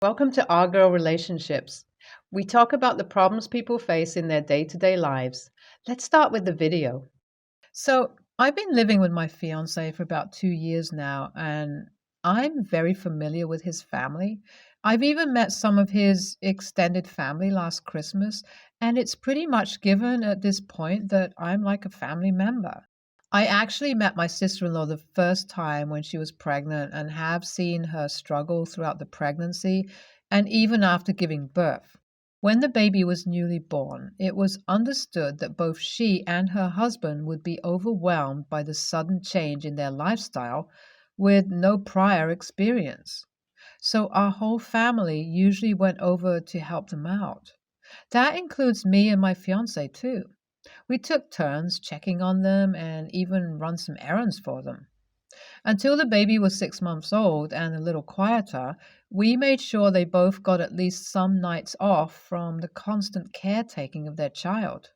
Welcome to Our Girl Relationships. We talk about the problems people face in their day to day lives. Let's start with the video. So, I've been living with my fiance for about 2 years now, and I'm very familiar with his family. I've even met some of his extended family last Christmas, and it's pretty much given at this point that I'm like a family member. I actually met my sister in law the first time when she was pregnant and have seen her struggle throughout the pregnancy and even after giving birth. When the baby was newly born, it was understood that both she and her husband would be overwhelmed by the sudden change in their lifestyle with no prior experience. So our whole family usually went over to help them out. That includes me and my fiance, too. We took turns checking on them and even run some errands for them. Until the baby was 6 months old and a little quieter, we made sure they both got at least some nights off from the constant caretaking of their child.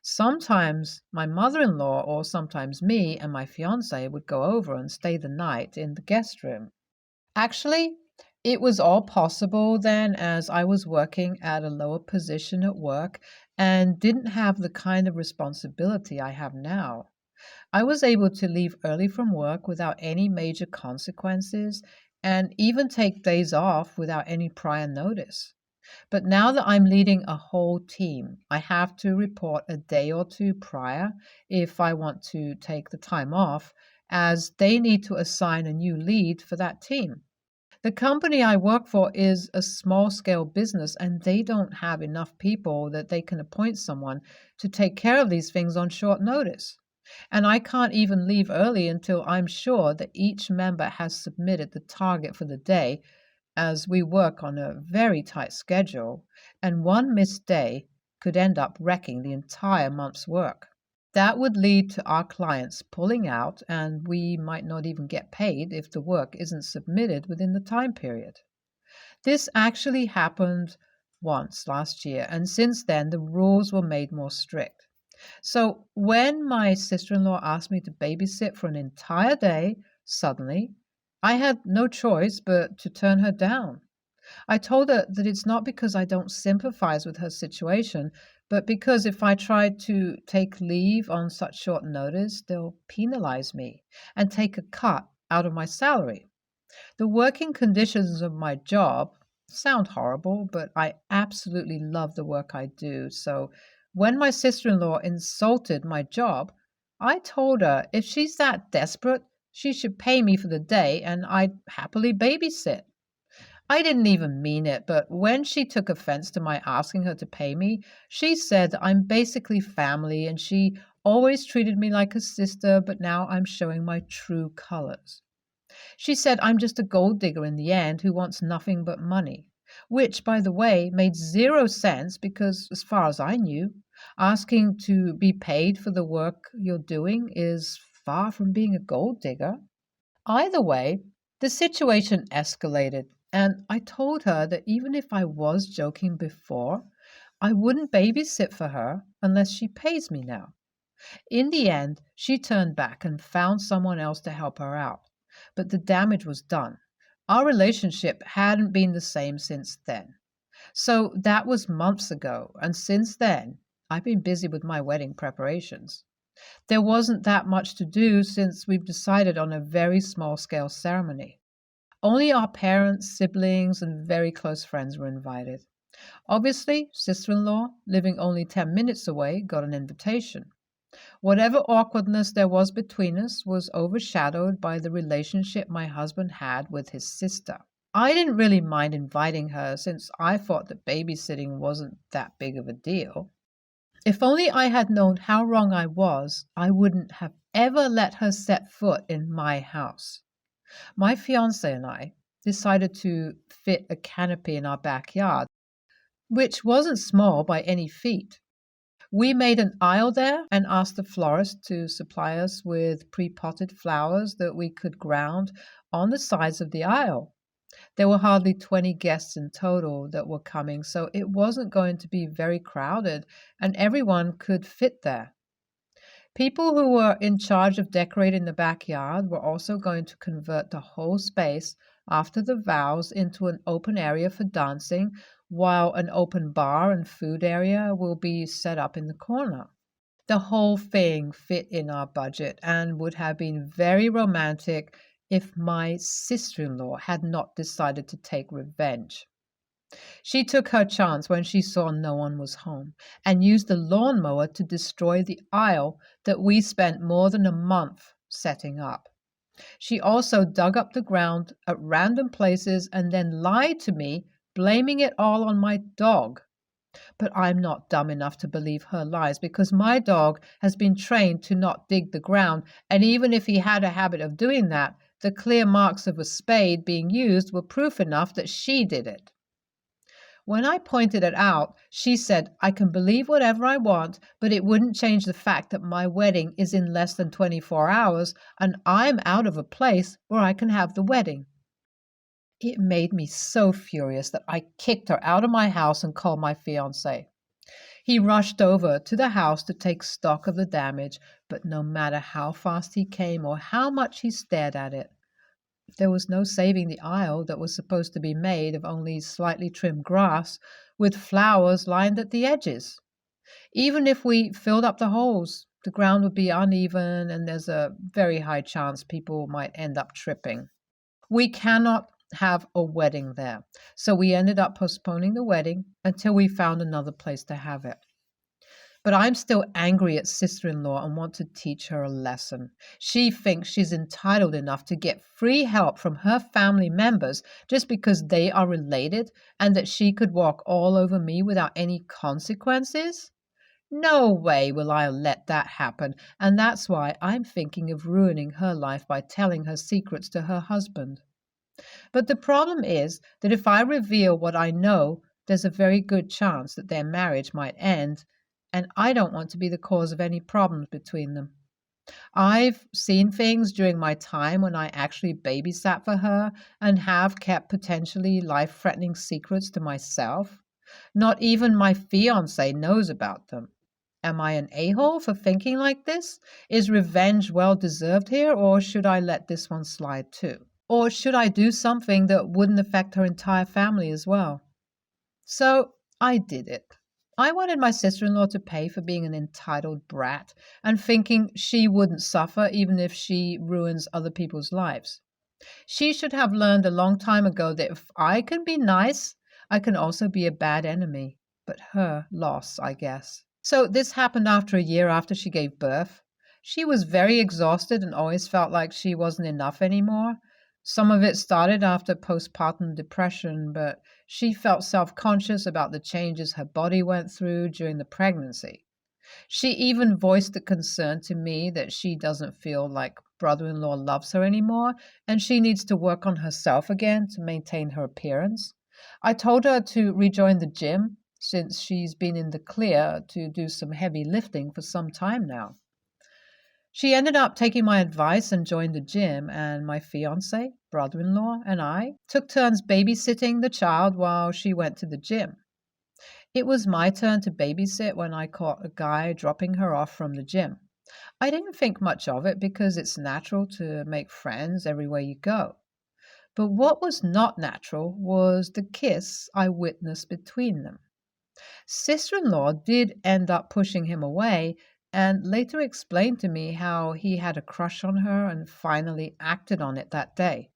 Sometimes my mother in law, or sometimes me and my fiance, would go over and stay the night in the guest room. Actually, it was all possible then as I was working at a lower position at work and didn't have the kind of responsibility I have now. I was able to leave early from work without any major consequences and even take days off without any prior notice. But now that I'm leading a whole team, I have to report a day or two prior if I want to take the time off, as they need to assign a new lead for that team. The company I work for is a small scale business and they don't have enough people that they can appoint someone to take care of these things on short notice. And I can't even leave early until I'm sure that each member has submitted the target for the day, as we work on a very tight schedule, and one missed day could end up wrecking the entire month's work. That would lead to our clients pulling out, and we might not even get paid if the work isn't submitted within the time period. This actually happened once last year, and since then the rules were made more strict. So when my sister in law asked me to babysit for an entire day, suddenly, I had no choice but to turn her down. I told her that it's not because I don't sympathize with her situation, but because if I try to take leave on such short notice, they'll penalize me and take a cut out of my salary. The working conditions of my job sound horrible, but I absolutely love the work I do. So when my sister in law insulted my job, I told her if she's that desperate, she should pay me for the day and I'd happily babysit. I didn't even mean it, but when she took offense to my asking her to pay me, she said that I'm basically family and she always treated me like a sister, but now I'm showing my true colors. She said I'm just a gold digger in the end who wants nothing but money, which, by the way, made zero sense because, as far as I knew, asking to be paid for the work you're doing is far from being a gold digger. Either way, the situation escalated, and I told her that even if I was joking before, I wouldn't babysit for her unless she pays me now. In the end, she turned back and found someone else to help her out, but the damage was done. Our relationship hadn't been the same since then. So that was months ago, and since then, I've been busy with my wedding preparations. There wasn't that much to do since we've decided on a very small scale ceremony. Only our parents, siblings, and very close friends were invited. Obviously, sister in law, living only 10 minutes away, got an invitation. Whatever awkwardness there was between us was overshadowed by the relationship my husband had with his sister. I didn't really mind inviting her since I thought that babysitting wasn't that big of a deal. If only I had known how wrong I was, I wouldn't have ever let her set foot in my house. My fiance and I decided to fit a canopy in our backyard, which wasn't small by any feat. We made an aisle there and asked the florist to supply us with pre-potted flowers that we could ground on the sides of the aisle. There were hardly 20 guests in total that were coming, so it wasn't going to be very crowded, and everyone could fit there. People who were in charge of decorating the backyard were also going to convert the whole space after the vows into an open area for dancing, while an open bar and food area will be set up in the corner. The whole thing fit in our budget and would have been very romantic if my sister-in-law had not decided to take revenge. She took her chance when she saw no one was home and used the lawnmower to destroy the aisle that we spent more than a month setting up. She also dug up the ground at random places and then lied to me, blaming it all on my dog. But I'm not dumb enough to believe her lies because my dog has been trained to not dig the ground, and even if he had a habit of doing that, the clear marks of a spade being used were proof enough that she did it. When I pointed it out, she said, I can believe whatever I want, but it wouldn't change the fact that my wedding is in less than 24 hours and I'm out of a place where I can have the wedding. It made me so furious that I kicked her out of my house and called my fiance. He rushed over to the house to take stock of the damage, but no matter how fast he came or how much he stared at it, there was no saving the aisle that was supposed to be made of only slightly trimmed grass with flowers lined at the edges. Even if we filled up the holes, the ground would be uneven and there's a very high chance people might end up tripping. We cannot have a wedding there, so we ended up postponing the wedding until we found another place to have it. But I'm still angry at sister-in-law and want to teach her a lesson. She thinks she's entitled enough to get free help from her family members just because they are related and that she could walk all over me without any consequences. No way will I let that happen, and that's why I'm thinking of ruining her life by telling her secrets to her husband. But the problem is that if I reveal what I know, there's a very good chance that their marriage might end, and I don't want to be the cause of any problems between them. I've seen things during my time when I actually babysat for her and have kept potentially life-threatening secrets to myself. Not even my fiance knows about them. Am I an a-hole for thinking like this? Is revenge well deserved here, or should I let this one slide too? Or should I do something that wouldn't affect her entire family as well? So I did it. I wanted my sister-in-law to pay for being an entitled brat and thinking she wouldn't suffer even if she ruins other people's lives. She should have learned a long time ago that if I can be nice, I can also be a bad enemy. But her loss, I guess. So this happened after a year after she gave birth. She was very exhausted and always felt like she wasn't enough anymore. Some of it started after postpartum depression, but she felt self-conscious about the changes her body went through during the pregnancy. She even voiced a concern to me that she doesn't feel like brother-in-law loves her anymore and she needs to work on herself again to maintain her appearance. I told her to rejoin the gym since she's been in the clear to do some heavy lifting for some time now. She ended up taking my advice and joined the gym, and my fiance, brother-in-law, and I took turns babysitting the child while she went to the gym. It was my turn to babysit when I caught a guy dropping her off from the gym. I didn't think much of it because it's natural to make friends everywhere you go. But what was not natural was the kiss I witnessed between them. Sister-in-law did end up pushing him away and later explained to me how he had a crush on her and finally acted on it that day.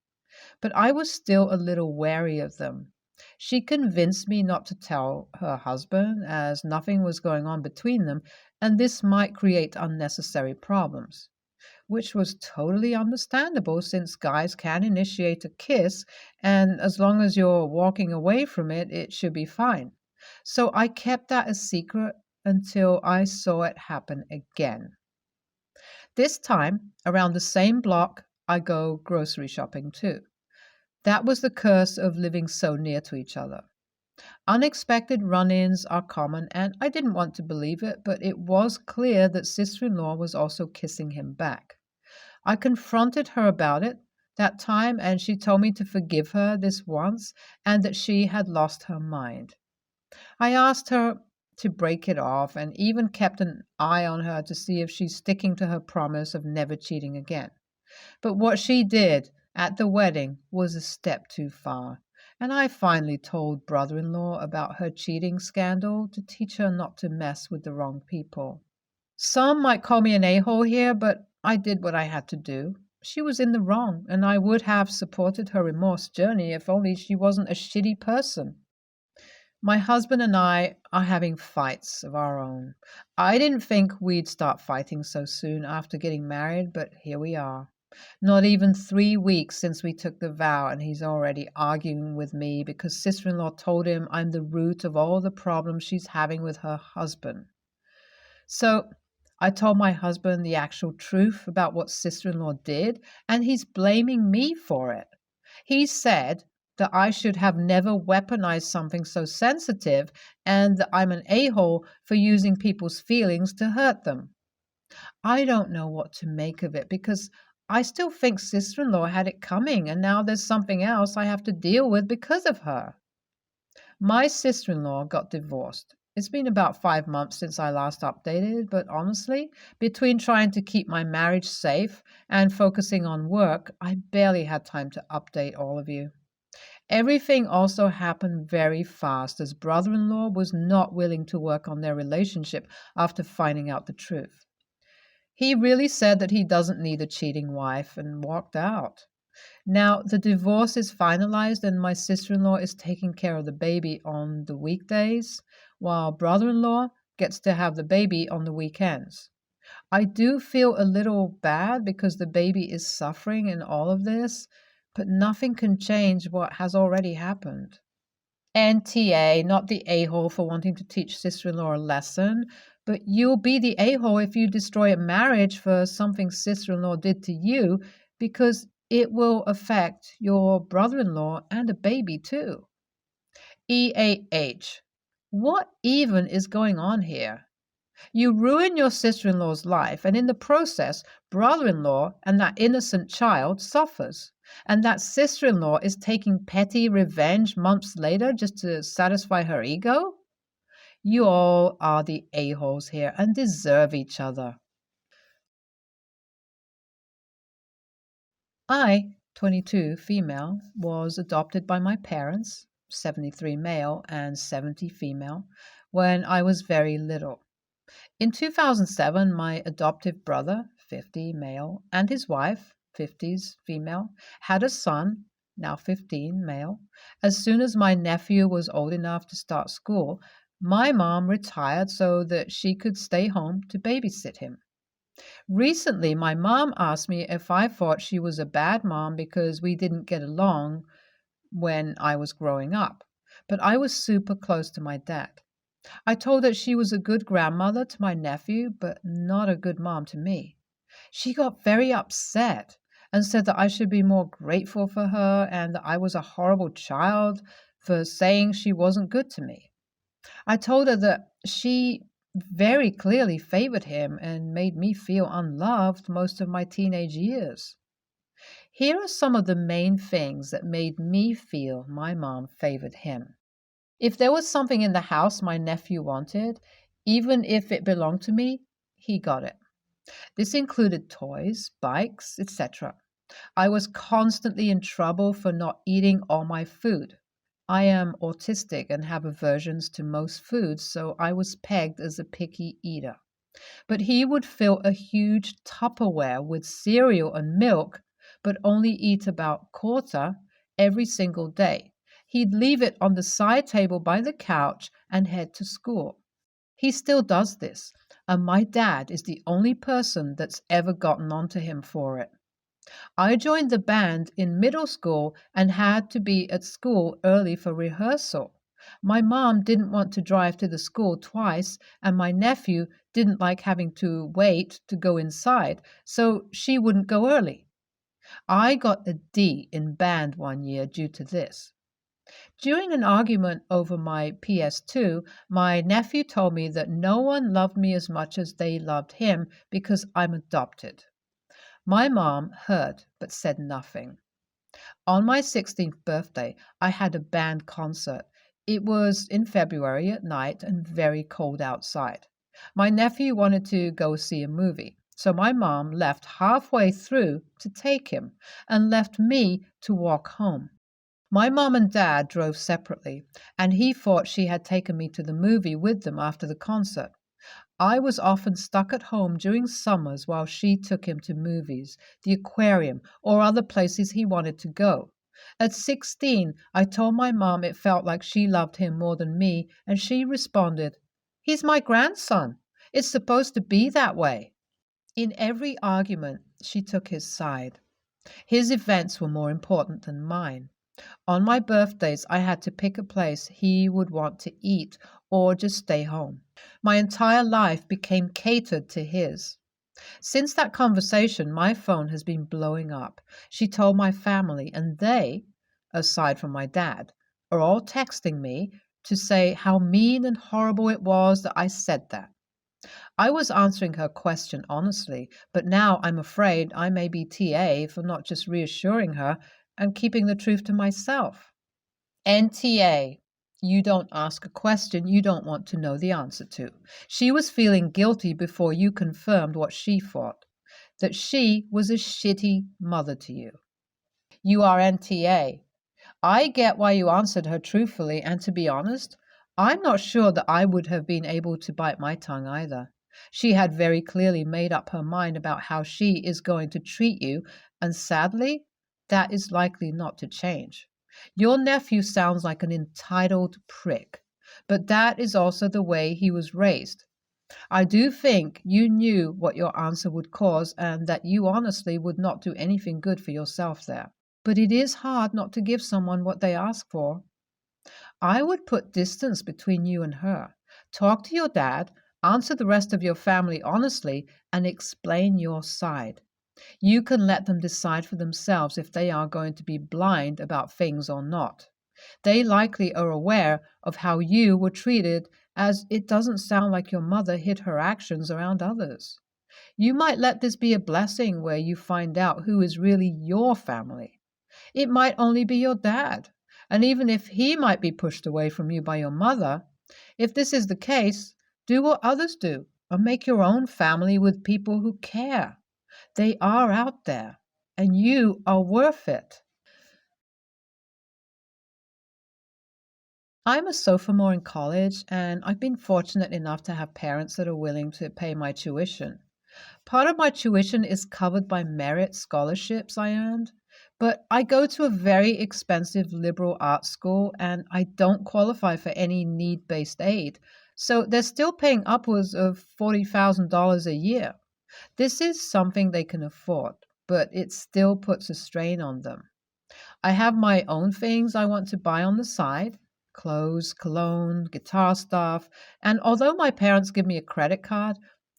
But I was still a little wary of them. She convinced me not to tell her husband as nothing was going on between them and this might create unnecessary problems, which was totally understandable since guys can initiate a kiss and as long as you're walking away from it, it should be fine. So I kept that a secret until I saw it happen again. This time, around the same block, I go grocery shopping too. That was the curse of living so near to each other. Unexpected run-ins are common, and I didn't want to believe it, but it was clear that sister-in-law was also kissing him back. I confronted her about it that time, and she told me to forgive her this once and that she had lost her mind. I asked her to break it off and even kept an eye on her to see if she's sticking to her promise of never cheating again. But what she did at the wedding was a step too far, and I finally told brother-in-law about her cheating scandal to teach her not to mess with the wrong people. Some might call me an a-hole here, but I did what I had to do. She was in the wrong, and I would have supported her remorse journey if only she wasn't a shitty person. My husband and I are having fights of our own. I didn't think we'd start fighting so soon after getting married, but here we are. Not even 3 weeks since we took the vow, and he's already arguing with me because sister-in-law told him I'm the root of all the problems she's having with her husband. So I told my husband the actual truth about what sister-in-law did, and he's blaming me for it. He said that I should have never weaponized something so sensitive and that I'm an a-hole for using people's feelings to hurt them. I don't know what to make of it because I still think sister-in-law had it coming, and now there's something else I have to deal with because of her. My sister-in-law got divorced. It's been about 5 months since I last updated, but honestly, between trying to keep my marriage safe and focusing on work, I barely had time to update all of you. Everything also happened very fast as brother-in-law was not willing to work on their relationship after finding out the truth. He really said that he doesn't need a cheating wife and walked out. Now, the divorce is finalized and my sister-in-law is taking care of the baby on the weekdays, while brother-in-law gets to have the baby on the weekends. I do feel a little bad because the baby is suffering in all of this, but nothing can change what has already happened. NTA, not the a-hole for wanting to teach sister-in-law a lesson, but you'll be the a-hole if you destroy a marriage for something sister-in-law did to you, because it will affect your brother-in-law and a baby too. EAH. What even is going on here? You ruin your sister-in-law's life, and in the process, brother-in-law and that innocent child suffers. And that sister-in-law is taking petty revenge months later just to satisfy her ego? You all are the a-holes here and deserve each other. I, 22, female, was adopted by my parents, 73 male and 70 female, when I was very little. In 2007, my adoptive brother, 50 male, and his wife, 50s female, had a son, now 15 male. As soon as my nephew was old enough to start school, my mom retired so that she could stay home to babysit him. Recently, my mom asked me if I thought she was a bad mom because we didn't get along when I was growing up, but I was super close to my dad. I told her she was a good grandmother to my nephew, but not a good mom to me. She got very upset and said that I should be more grateful for her and that I was a horrible child for saying she wasn't good to me. I told her that she very clearly favored him and made me feel unloved most of my teenage years. Here are some of the main things that made me feel my mom favored him. If there was something in the house my nephew wanted, even if it belonged to me, he got it. This included toys, bikes, etc. I was constantly in trouble for not eating all my food. I am autistic and have aversions to most foods, so I was pegged as a picky eater. But he would fill a huge Tupperware with cereal and milk, but only eat about quarter every single day. He'd leave it on the side table by the couch and head to school. He still does this, and my dad is the only person that's ever gotten onto him for it. I joined the band in middle school and had to be at school early for rehearsal. My mom didn't want to drive to the school twice, and my nephew didn't like having to wait to go inside, so she wouldn't go early. I got a D in band one year due to this. During an argument over my PS2, my nephew told me that no one loved me as much as they loved him because I'm adopted. My mom heard but said nothing. On my 16th birthday, I had a band concert. It was in February at night and very cold outside. My nephew wanted to go see a movie, So my mom left halfway through to take him and left me to walk home. My mom and dad drove separately, and he thought she had taken me to the movie with them after the concert. I was often stuck at home during summers while she took him to movies, the aquarium, or other places he wanted to go. At 16, I told my mom it felt like she loved him more than me, and she responded, "He's my grandson. It's supposed to be that way." In every argument, she took his side. His events were more important than mine. On my birthdays, I had to pick a place he would want to eat or just stay home. My entire life became catered to his. Since that conversation, my phone has been blowing up. She told my family, and they, aside from my dad, are all texting me to say how mean and horrible it was that I said that. I was answering her question honestly, but now I'm afraid I may be TA for not just reassuring her and keeping the truth to myself. NTA. You don't ask a question you don't want to know the answer to. She was feeling guilty before you confirmed what she thought, that she was a shitty mother to you. You are NTA. I get why you answered her truthfully, and to be honest, I'm not sure that I would have been able to bite my tongue either. She had very clearly made up her mind about how she is going to treat you, and sadly, that is likely not to change. Your nephew sounds like an entitled prick, but that is also the way he was raised. I do think you knew what your answer would cause and that you honestly would not do anything good for yourself there. But it is hard not to give someone what they ask for. I would put distance between you and her. Talk to your dad, answer the rest of your family honestly, and explain your side. You can let them decide for themselves if they are going to be blind about things or not. They likely are aware of how you were treated, as it doesn't sound like your mother hid her actions around others. You might let this be a blessing where you find out who is really your family. It might only be your dad, and even if he might be pushed away from you by your mother, if this is the case, do what others do and make your own family with people who care. They are out there, and you are worth it. I'm a sophomore in college, and I've been fortunate enough to have parents that are willing to pay my tuition. Part of my tuition is covered by merit scholarships I earned, but I go to a very expensive liberal arts school and I don't qualify for any need-based aid, so they're still paying upwards of $40,000 a year. This is something they can afford, but it still puts a strain on them. I have my own things I want to buy on the side, clothes, cologne, guitar stuff, and although my parents give me a credit card,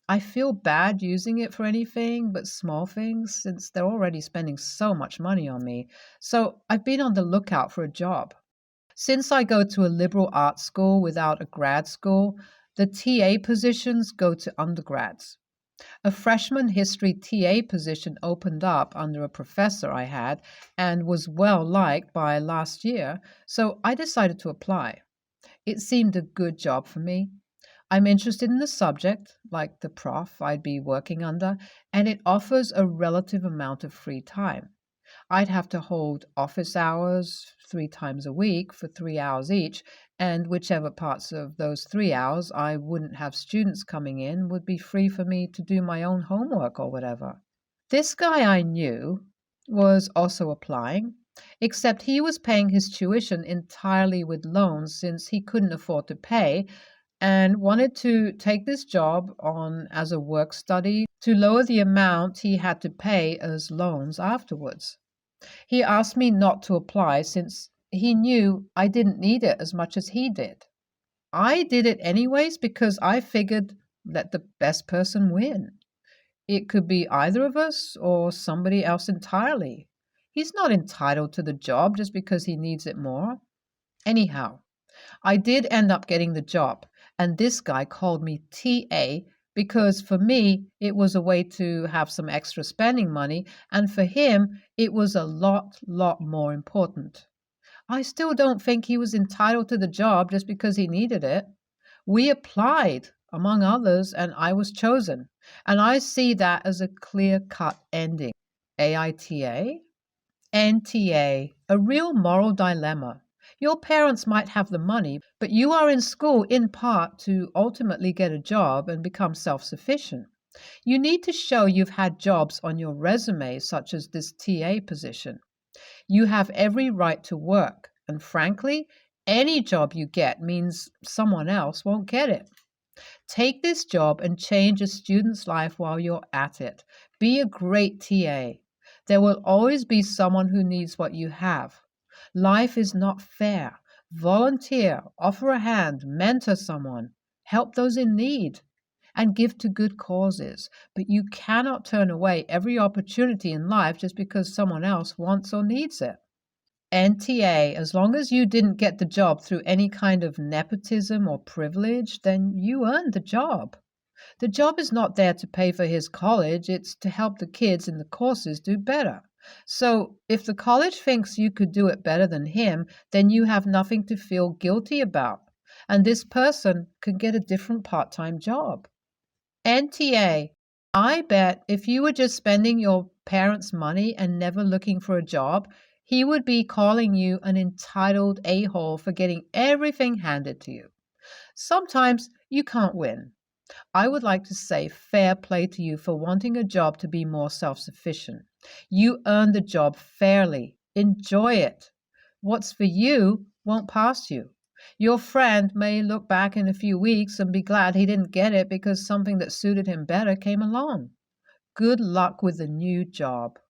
I feel bad using it for anything but small things since they're already spending so much money on me. So I've been on the lookout for a job. Since I go to a liberal arts school without a grad school, the TA positions go to undergrads. A freshman history TA position opened up under a professor I had and was well liked by last year, so I decided to apply. It seemed a good job for me. I'm interested in the subject, like the prof I'd be working under, and it offers a relative amount of free time. I'd have to hold office hours 3 times a week for 3 hours each, and whichever parts of those 3 hours I wouldn't have students coming in would be free for me to do my own homework or whatever. This guy I knew was also applying, except he was paying his tuition entirely with loans since he couldn't afford to pay, and wanted to take this job on as a work study to lower the amount he had to pay as loans afterwards. He asked me not to apply since he knew I didn't need it as much as he did. I did it anyways because I figured let the best person win. It could be either of us or somebody else entirely. He's not entitled to the job just because he needs it more. Anyhow, I did end up getting the job, and this guy called me TA because for me it was a way to have some extra spending money, and for him it was a lot more important. I still don't think he was entitled to the job just because he needed it. We applied among others, and I was chosen. And I see that as a clear-cut ending. AITA? NTA, a real moral dilemma. Your parents might have the money, but you are in school in part to ultimately get a job and become self-sufficient. You need to show you've had jobs on your resume, such as this TA position. You have every right to work, and frankly, any job you get means someone else won't get it. Take this job and change a student's life while you're at it. Be a great TA. There will always be someone who needs what you have. Life is not fair. Volunteer, offer a hand, mentor someone, help those in need, and give to good causes. But you cannot turn away every opportunity in life just because someone else wants or needs it. NTA, as long as you didn't get the job through any kind of nepotism or privilege, then you earned the job. The job is not there to pay for his college, it's to help the kids in the courses do better. So if the college thinks you could do it better than him, then you have nothing to feel guilty about. And this person can get a different part-time job. NTA, I bet if you were just spending your parents' money and never looking for a job, he would be calling you an entitled a-hole for getting everything handed to you. Sometimes you can't win. I would like to say fair play to you for wanting a job to be more self-sufficient. You earned the job fairly. Enjoy it. What's for you won't pass you. Your friend may look back in a few weeks and be glad he didn't get it because something that suited him better came along. Good luck with the new job.